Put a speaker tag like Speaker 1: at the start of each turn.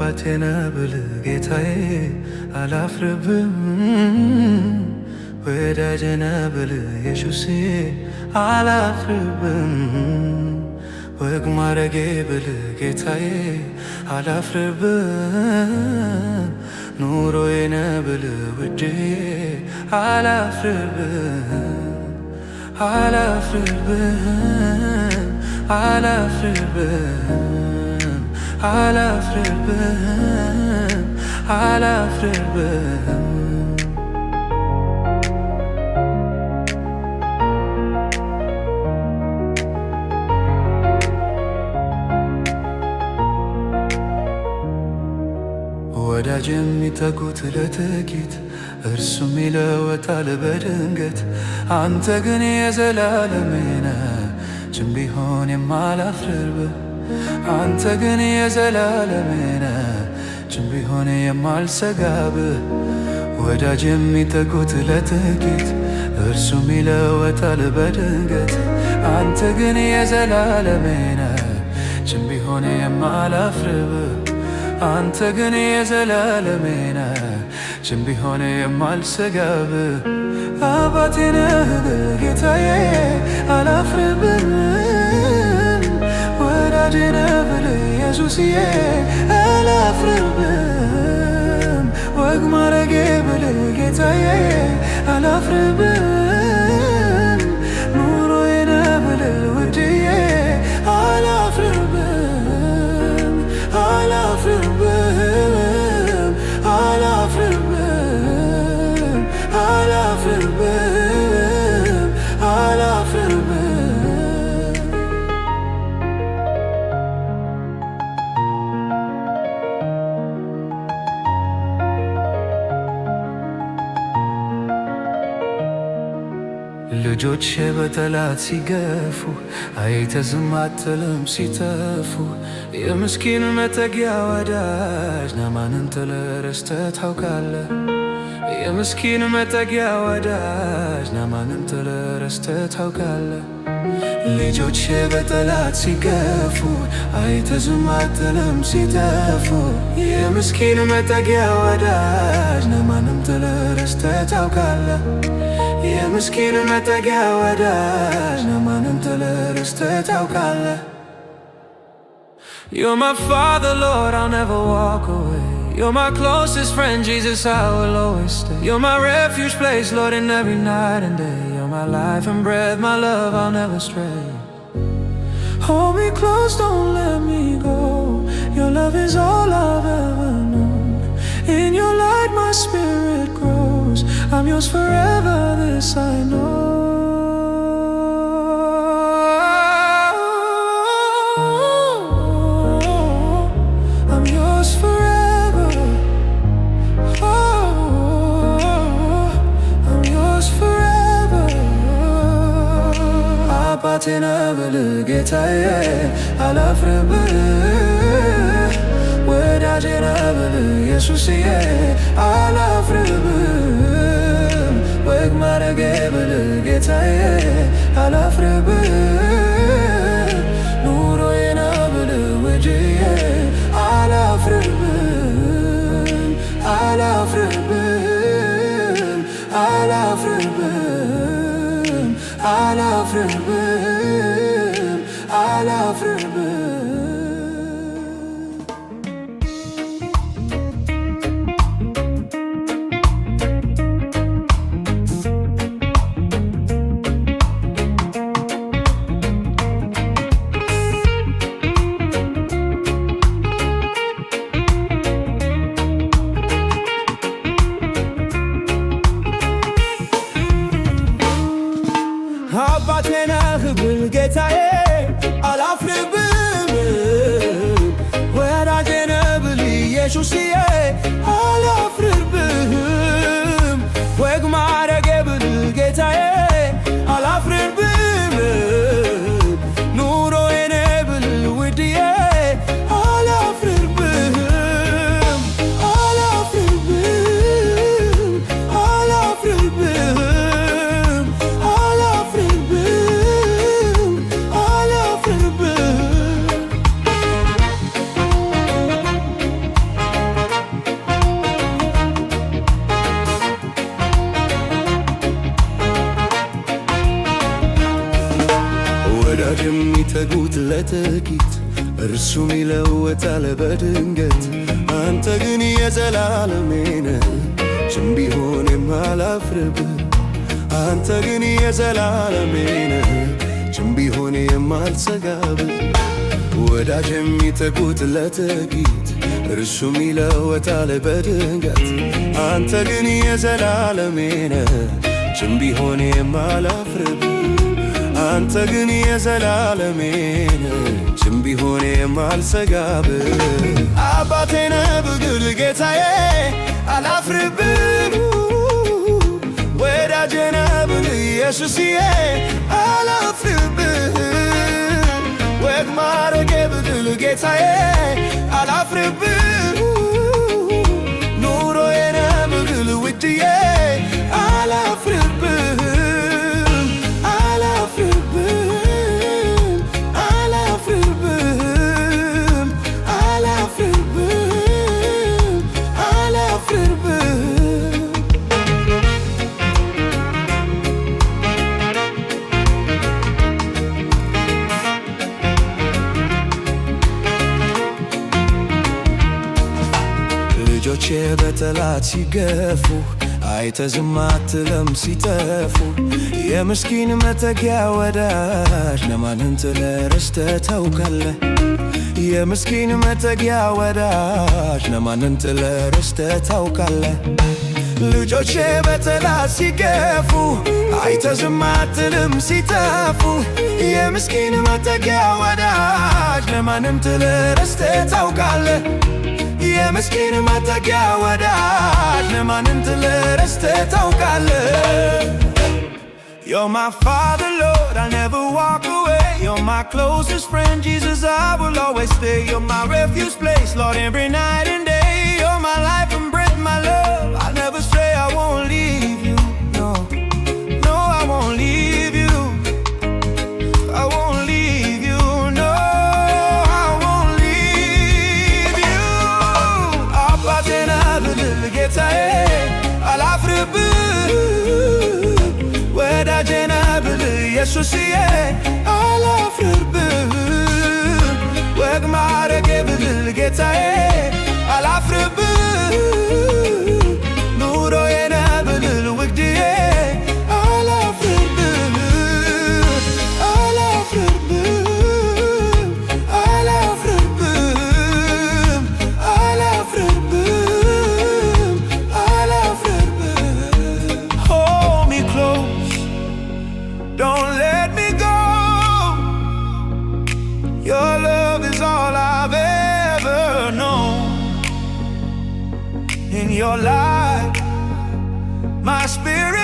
Speaker 1: አባቴ ነህ ብልህ ጌታዬ አላፍርብም። ወዳጄ ነህ ብልህ ኢየሱሴ አላፍርብም። ወግ ማረጌ ብልህ ጌታዬ አላፍርብም። ኑሮዬ ነህ ብልህ ውዴ አላፍርብም። አላፍርብም አላፍርብም አላፍርብም አላፍርብም። ወዳጅ የሚጠጉት ለጥቂት እርሱም ይለወጣል በድንገት። አንተ ግን የዘላለሜ ነህ ጭም ቢሆን የማላፍርብህ። አንተ ግን የዘላለሜ ነህ ጭም ቢሆን የማልሰጋብህ። ወዳጅ የሚጠጉት ለጥቂት እርሱም ይለወጣል በድንገት። አንተ ግን የዘላለሜ ነህ ጭም ቢሆን የማላፍርብህ። አንተ ግን የዘላለሜ ነህ ጭም ቢሆን የማልሰጋብህ። አባቴ ነህ ጌታዬ አላፍርብም። ወዳጄ ነህ ብልህ ኢየሱስዬ አላፍርብም። ወግ ማረጌ ብልህ ጌታዬ አላፍርብም። ኑሮዬ ነህ ብልህ ውድዬ አላፍርብም አላፍርብም አላፍርብም አላፍርብም አላፍርብም። ልጆቼ በጠላት ሲገፉ አይተህ ዝም አትልም ሲተፉ። የምስኪን መጠጊያ ወዳጅ ነህ ማንን ጥለህ ረስተህ ታውቃለህ? የምስኪን መጠጊያ ወዳጅ ነህ ማንን ጥለህ ረስተህ ታውቃለህ? ልጆቼ በጠላት ሲገፉ አይተህ ዝም አትልም ሲተፉ። የምስኪን መጠጊያ ወዳጅ ነህ ማንን ጥለህ ረስተህ ታውቃለህ? የምስኪን መጠጊያ ወዳጅ ነህ ማንን ጥለህ ረስተህ ታውቃለህ? You're my father, Lord, I'll never walk away. You're my closest friend, Jesus, I will always stay. You're my refuge place, Lord, in every night and day. You're my life and breath, my love, I'll never stray. Hold me close, don't let me go. Your love is all I've ever known. In your light my spirit grows. I'm yours forever, this I know. I'm yours forever. I'm yours forever. አባቴ ነህ ብልህ ጌታዬ አላፍርብህ። ወዳጄ ነህ ብልህ ኢየሱስዬ አላፍርብህ። ወግ ማረጌ ብልህ ጌታዬ አላፍርብህ። ኑሮዬ ነህ ብልህ ውድዬ አላፍርብህ አላፍርብህ አላፍርብህ አላፍርብህ አላፍርብህ።
Speaker 2: አባቴ ነህ ብልህ ጌታዬ አላፍርብም። ወዳጄ ነህ ብልህ ኢየሱስዬ አላፍርብም። ወግ ማረጌ ብልህ ጌታዬ አላፍርብም። ኑሮዬ ነህ ብልህ ውድዬ አላፍርብም አላፍርብም አላፍርብም ለጥቂት እርሱም ይለወጣል በድንገት። አንተ ግን የዘላለሜ ነህ ጭም ቢሆን የማላፍርብህ። አንተ ግን የዘላለሜ ነህ ጭም ቢሆን የማልሰጋብህ። ወዳጅ የሚተጉት ለጥቂት እርሱም ይለወጣል በድንገት። አንተ ግን የዘላለሜ ነህ ጭም ቢሆን የማላፍርብህ። አንተ ግን የዘላለሜ ነህ ጭም ቢሆን የማልሰጋብህ። አባቴ ነህ ብግል ጌታዬ አላፍርብህ። ወዳጄ ነህ ብል ኢየሱስዬ አላፍርብህ። ወግ ማረጌ ብግል ጌታዬ አላፍርብህ። ኑሮዬ ነህ ብግል ውድዬ አላፍርብህ። ልጆቼ በጠላት ሲገፉ አይተህ ዝም አትልም ሲጠፉ። የምስኪን መጠጊያ ወዳጅ ለማንን ጥለህ ረስተህ ታውቃለህ? የምስኪን መጠጊያ ወዳጅ ለማንን ጥለህ ረስተህ ታውቃለህ? ልጆቼ በጠላት ሲገፉ አይተህ ዝም አትልም ሲጠፉ። የምስኪን መጠጊያ ወዳጅ ለማንም ጥለህ ረስተህ ታውቃለህ? የምስኪን መጠጊያ ወዳጅ ለማንም ጥለህ ረስተህ ታውቃለህ? You're my father, Lord, I'll never walk away. You're my closest friend, Jesus, I will always stay. You're my refuge place, Lord, every night and day. You're my life and breath, my love, I'll never stray, I won't leave you. No, no, I won't leave you. I won't leave you, no, I won't leave you. Apate na bil ጌታዬ አላፍርብህ። ወዳጄ ነህ ብል ኢየሱስዬ አላፍርብህ። ወግ ማረጌ ብል ጌታዬ አላፍርብህ። ኑሮዬ ነህ ብል ውድዬ አላፍርብህ። አላፍርብህ አላፍርብህ አላፍርብህ። Hold me close, don't let me go. Your love is all I've ever known. In your light, my spirit